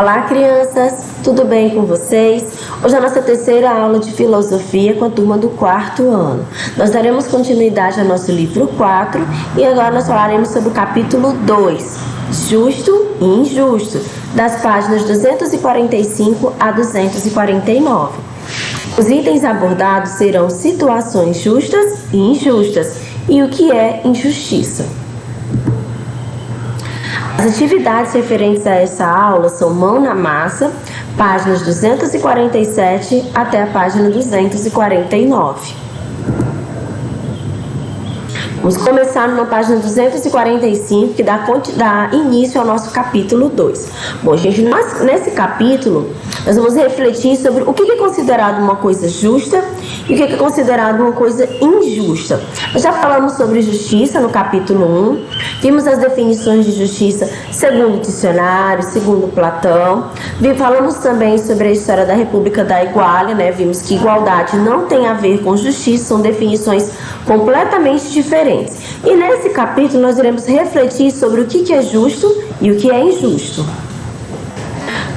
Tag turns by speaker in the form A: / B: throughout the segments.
A: Olá, crianças! Tudo bem com vocês? Hoje é a nossa terceira aula de filosofia com a turma do quarto ano. Nós daremos continuidade ao nosso livro 4 e agora nós falaremos sobre o capítulo 2, Justo e Injusto, das páginas 245 a 249. Os itens abordados serão situações justas e injustas e o que é injustiça. As atividades referentes a essa aula são mão na massa, páginas 247 até a página 249. Vamos começar na página 245, que dá início ao nosso capítulo 2. Bom, gente, nesse capítulo, nós vamos refletir sobre o que é considerado uma coisa justa e o que é considerado uma coisa injusta. Nós já falamos sobre justiça no capítulo 1, vimos as definições de justiça segundo o dicionário, segundo Platão. Falamos também sobre a história da República da Iguália, né? Vimos que igualdade não tem a ver com justiça, são definições completamente diferentes. E nesse capítulo nós iremos refletir sobre o que é justo e o que é injusto.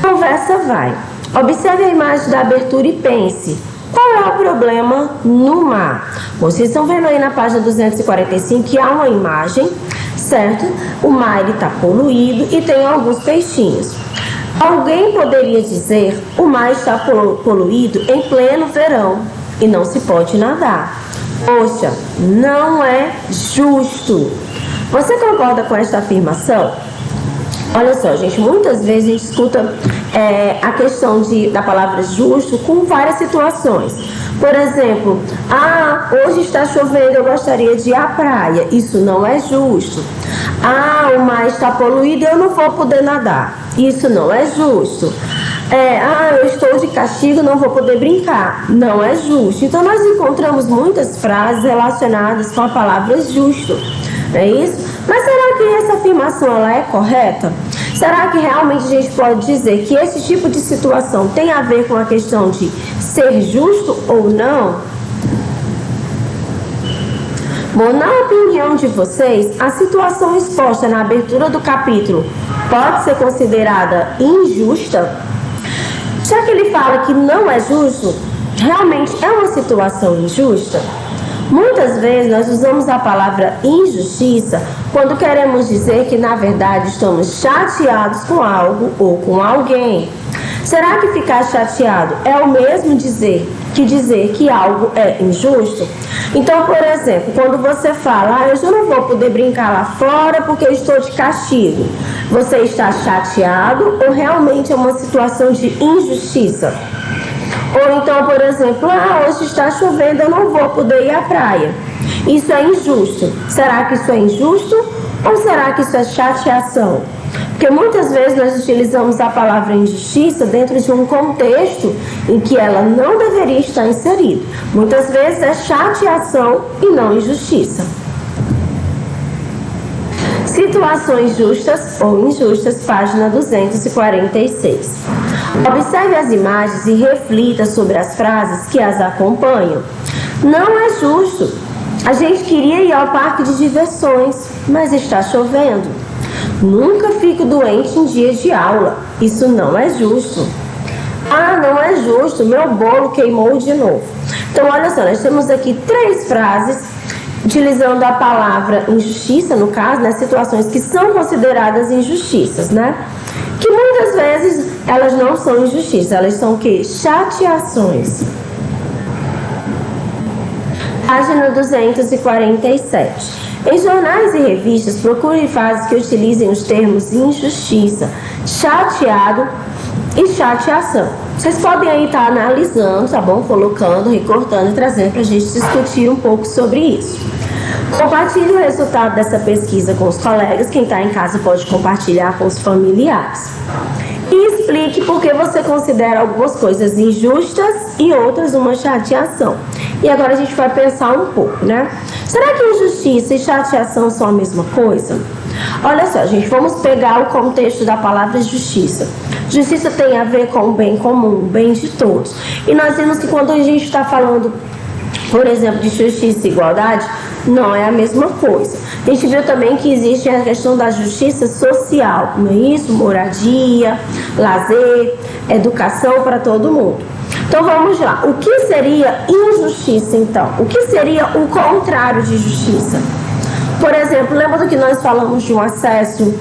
A: Conversa vai. Observe a imagem da abertura e pense. Qual é o problema no mar? Vocês estão vendo aí na página 245 que há uma imagem, certo? O mar está poluído e tem alguns peixinhos. Alguém poderia dizer: o mar está poluído em pleno verão e não se pode nadar. Poxa, não é justo. Você concorda com esta afirmação? Olha só, gente, muitas vezes a gente escuta a questão da palavra justo com várias situações. Por exemplo, hoje está chovendo, eu gostaria de ir à praia. Isso não é justo. O mar está poluído e eu não vou poder nadar. Isso não é justo. Eu estou de castigo, não vou poder brincar. Não é justo. Então, nós encontramos muitas frases relacionadas com a palavra justo. Não é isso? Mas será que essa afirmação ela é correta? Será que realmente a gente pode dizer que esse tipo de situação tem a ver com a questão de ser justo ou não? Bom, na opinião de vocês, a situação exposta na abertura do capítulo pode ser considerada injusta? Já que ele fala que não é justo, realmente é uma situação injusta? Muitas vezes nós usamos a palavra injustiça quando queremos dizer que na verdade estamos chateados com algo ou com alguém. Será que ficar chateado é o mesmo dizer que algo é injusto? Então, por exemplo, quando você fala: eu já não vou poder brincar lá fora porque eu estou de castigo, você está chateado ou realmente é uma situação de injustiça? Ou então, por exemplo, hoje está chovendo, eu não vou poder ir à praia. Isso é injusto. Será que isso é injusto ou será que isso é chateação? Porque muitas vezes nós utilizamos a palavra injustiça dentro de um contexto em que ela não deveria estar inserida. Muitas vezes é chateação e não injustiça. Situações justas ou injustas, página 246. Observe as imagens e reflita sobre as frases que as acompanham. Não é justo. A gente queria ir ao parque de diversões, mas está chovendo. Nunca fico doente em dias de aula. Isso não é justo. Não é justo. Meu bolo queimou de novo. Então, olha só, nós temos aqui 3 frases utilizando a palavra injustiça, no caso, né, situações que são consideradas injustiças, né? Que muitas vezes elas não são injustiças, elas são o quê? Chateações. Página 247. Em jornais e revistas, procure frases que utilizem os termos injustiça, chateado e chateação. Vocês podem aí estar analisando, tá bom? Colocando, recortando e trazendo para a gente discutir um pouco sobre isso. Compartilhe o resultado dessa pesquisa com os colegas. Quem está em casa pode compartilhar com os familiares. E explique por que você considera algumas coisas injustas e outras uma chateação. E agora a gente vai pensar um pouco, né? Será que injustiça e chateação são a mesma coisa? Olha só, gente, vamos pegar o contexto da palavra justiça. Justiça tem a ver com o bem comum, o bem de todos. E nós vimos que quando a gente está falando por exemplo, de justiça e igualdade, não é a mesma coisa. A gente viu também que existe a questão da justiça social, não é isso? Moradia, lazer, educação para todo mundo. Então vamos lá. O que seria injustiça, então? O que seria o contrário de justiça? Por exemplo, lembra do que nós falamos de um acesso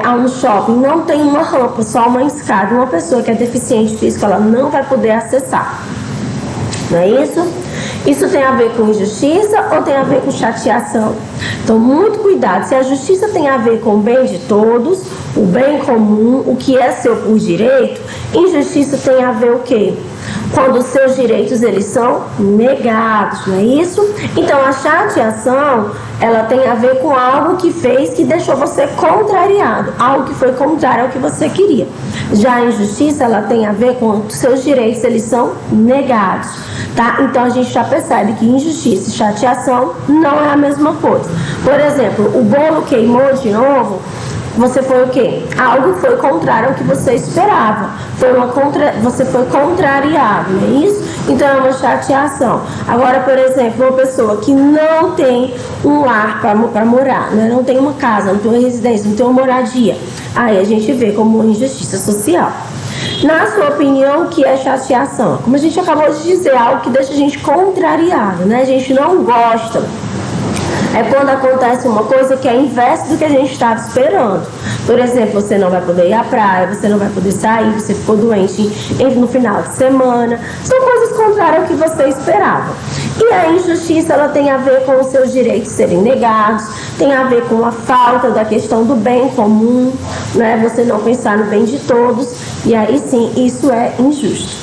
A: a um shopping? Não tem uma rampa, só uma escada. Uma pessoa que é deficiente física, ela não vai poder acessar. Não é isso? Isso tem a ver com injustiça ou tem a ver com chateação? Então, muito cuidado. Se a justiça tem a ver com o bem de todos, o bem comum, o que é seu por direito, injustiça tem a ver o quê? Quando os seus direitos, eles são negados, não é isso? Então, a chateação, ela tem a ver com algo que fez, que deixou você contrariado, algo que foi contrário ao que você queria. Já a injustiça, ela tem a ver com os seus direitos, eles são negados, tá? Então, a gente já percebe que injustiça e chateação não é a mesma coisa. Por exemplo, o bolo queimou de novo, você foi o quê? Algo foi contrário ao que você esperava. Você foi contrariado, não é isso? Então é uma chateação. Agora, por exemplo, uma pessoa que não tem um lar para morar, né? Não tem uma casa, não tem uma residência, não tem uma moradia. Aí a gente vê como uma injustiça social. Na sua opinião, o que é chateação? Como a gente acabou de dizer, algo que deixa a gente contrariado, né? A gente não gosta. É quando acontece uma coisa que é inverso do que a gente estava esperando. Por exemplo, você não vai poder ir à praia, você não vai poder sair, você ficou doente no final de semana. São coisas contrárias ao que você esperava. E a injustiça, ela tem a ver com os seus direitos serem negados, tem a ver com a falta da questão do bem comum, né? Você não pensar no bem de todos, e aí sim, isso é injusto.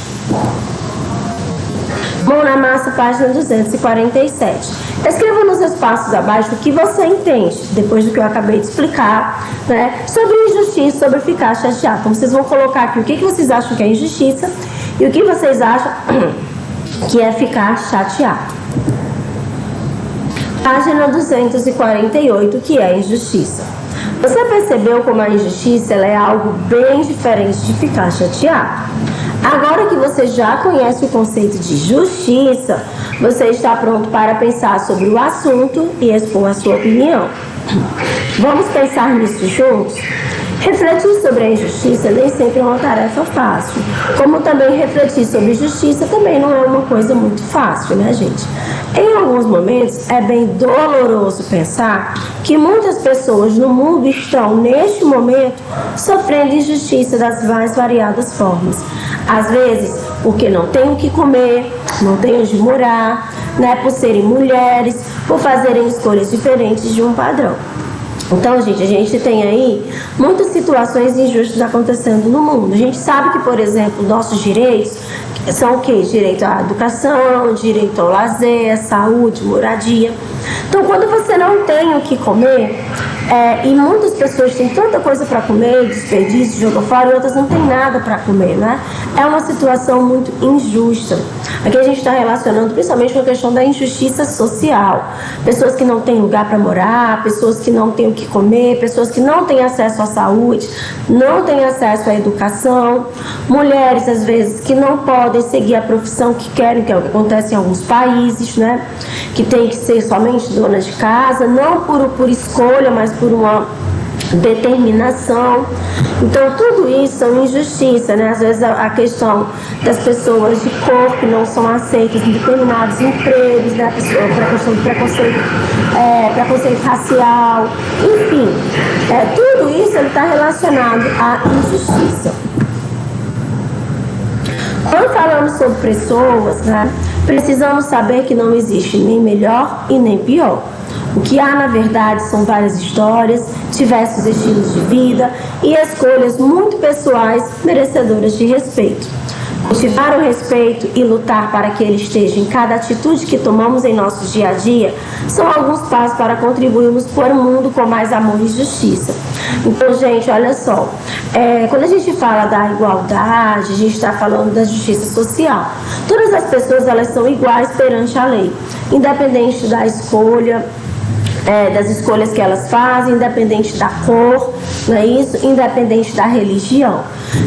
A: Mão na massa, página 247. Escreva nos espaços abaixo o que você entende, depois do que eu acabei de explicar, né, sobre injustiça, sobre ficar chateado. Então, vocês vão colocar aqui o que vocês acham que é injustiça e o que vocês acham que é ficar chateado. Página 248, que é injustiça. Você percebeu como a injustiça ela é algo bem diferente de ficar chateado? Agora que você já conhece o conceito de justiça, você está pronto para pensar sobre o assunto e expor a sua opinião. Vamos pensar nisso juntos? Refletir sobre a injustiça nem sempre é uma tarefa fácil, como também refletir sobre justiça também não é uma coisa muito fácil, né, gente? Em alguns momentos é bem doloroso pensar que muitas pessoas no mundo estão, neste momento, sofrendo injustiça das mais variadas formas. Às vezes, porque não têm o que comer, não têm onde morar, né, por serem mulheres, por fazerem escolhas diferentes de um padrão. Então, gente, a gente tem aí muitas situações injustas acontecendo no mundo. A gente sabe que, por exemplo, nossos direitos são o quê? Direito à educação, direito ao lazer, saúde, moradia. Então, quando você não tem o que comer, e muitas pessoas têm tanta coisa para comer, desperdício, jogam fora, e outras não têm nada para comer, né? É uma situação muito injusta. Aqui a gente está relacionando principalmente com a questão da injustiça social. Pessoas que não têm lugar para morar, pessoas que não têm o que comer, pessoas que não têm acesso à saúde, não têm acesso à educação, mulheres, às vezes, que não podem seguir a profissão que querem, que é o que acontece em alguns países, né? Que tem que ser somente dona de casa, não por escolha, mas por uma determinação. Então, tudo isso são injustiça, né? Às vezes a questão das pessoas de cor que não são aceitas em determinados empregos, né? A questão do preconceito racial, enfim, tudo isso está relacionado à injustiça. Quando falamos sobre pessoas, né, precisamos saber que não existe nem melhor e nem pior. O que há, na verdade, são várias histórias, diversos estilos de vida e escolhas muito pessoais merecedoras de respeito. Cultivar o respeito e lutar para que ele esteja em cada atitude que tomamos em nosso dia a dia são alguns passos para contribuirmos para um mundo com mais amor e justiça. Então, gente, olha só, quando a gente fala da igualdade, a gente está falando da justiça social. Todas as pessoas, elas são iguais perante a lei, independente da escolha, das escolhas que elas fazem, independente da cor, não é isso? Independente da religião.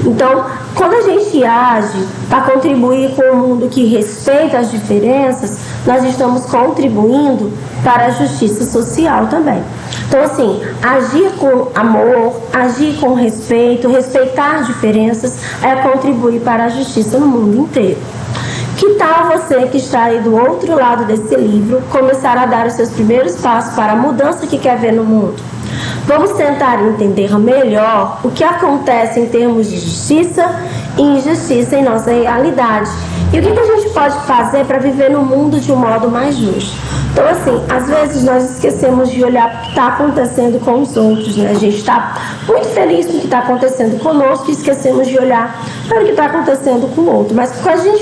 A: Então, quando a gente age para contribuir com um mundo que respeita as diferenças, nós estamos contribuindo para a justiça social também. Então, assim, agir com amor, agir com respeito, respeitar diferenças é contribuir para a justiça no mundo inteiro. Que tal você que está aí do outro lado desse livro começar a dar os seus primeiros passos para a mudança que quer ver no mundo? Vamos tentar entender melhor o que acontece em termos de justiça e injustiça em nossa realidade. E o que a gente pode fazer para viver no mundo de um modo mais justo? Então, assim, às vezes nós esquecemos de olhar para o que está acontecendo com os outros, né? A gente está muito feliz com o que está acontecendo conosco e esquecemos de olhar para o que está acontecendo com o outro. Mas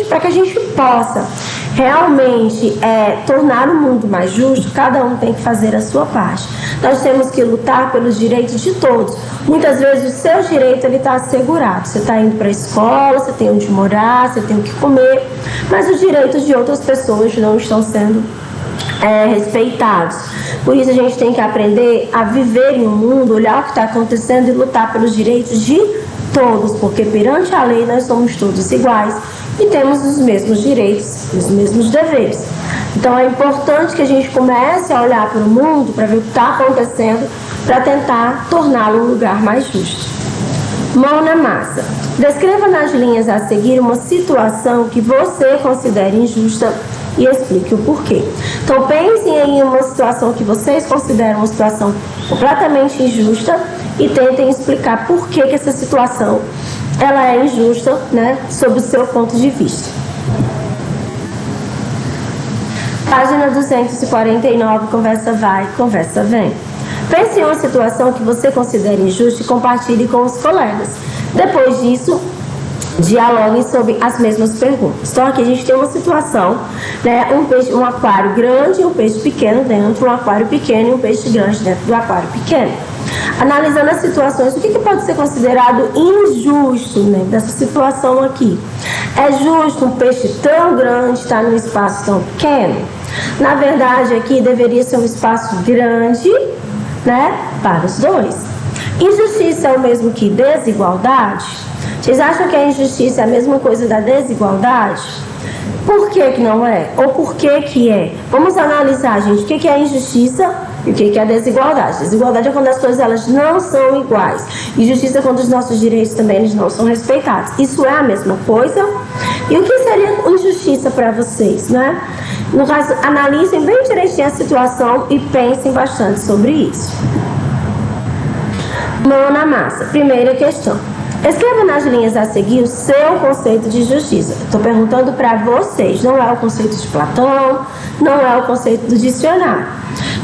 A: para que a gente possa realmente tornar o mundo mais justo, cada um tem que fazer a sua parte. Nós temos que lutar pelos direitos de todos. Muitas vezes o seu direito está assegurado. Você está indo para a escola, você tem onde morar, você tem o que comer, mas os direitos de outras pessoas não estão sendo respeitados. Por isso a gente tem que aprender a viver em um mundo, olhar o que está acontecendo e lutar pelos direitos de todos, porque perante a lei nós somos todos iguais e temos os mesmos direitos, os mesmos deveres. Então é importante que a gente comece a olhar para o mundo, para ver o que está acontecendo, para tentar torná-lo um lugar mais justo. Mão na massa. Descreva nas linhas a seguir uma situação que você considere injusta e explique o porquê. Então pensem em uma situação que vocês consideram uma situação completamente injusta e tentem explicar por que essa situação ela é injusta, né, sob o seu ponto de vista. Página 249, conversa vai, conversa vem. Pense em uma situação que você considera injusta e compartilhe com os colegas. Depois disso, dialoguem sobre as mesmas perguntas. Então aqui a gente tem uma situação, né, um aquário grande e um peixe pequeno dentro, um aquário pequeno e um peixe grande dentro do aquário pequeno. Analisando as situações, o que pode ser considerado injusto, né, dessa situação aqui? É justo um peixe tão grande estar num espaço tão pequeno? Na verdade, aqui deveria ser um espaço grande, né, para os dois. Injustiça é o mesmo que desigualdade? Vocês acham que a injustiça é a mesma coisa da desigualdade? Por que não é? Ou por que é? Vamos analisar, gente, o que é injustiça e o que é desigualdade. Desigualdade é quando as coisas elas não são iguais. Injustiça é quando os nossos direitos também eles não são respeitados. Isso é a mesma coisa? E o que seria injustiça para vocês, né? No caso, analisem bem direitinho a situação e pensem bastante sobre isso. Mão na massa. Primeira questão. Escreva nas linhas a seguir o seu conceito de justiça. Estou perguntando para vocês, não é o conceito de Platão, não é o conceito do dicionário.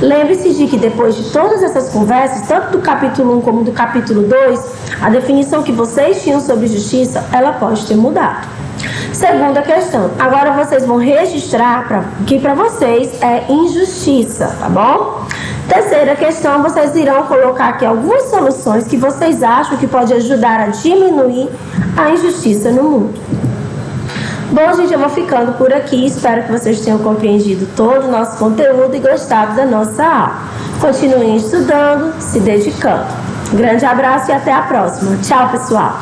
A: Lembre-se de que depois de todas essas conversas, tanto do capítulo 1 como do capítulo 2, a definição que vocês tinham sobre justiça, ela pode ter mudado. Segunda questão, agora vocês vão registrar que para vocês é injustiça, tá bom? Terceira questão, vocês irão colocar aqui algumas soluções que vocês acham que pode ajudar a diminuir a injustiça no mundo. Bom, gente, eu vou ficando por aqui. Espero que vocês tenham compreendido todo o nosso conteúdo e gostado da nossa aula. Continuem estudando, se dedicando. Grande abraço e até a próxima. Tchau, pessoal!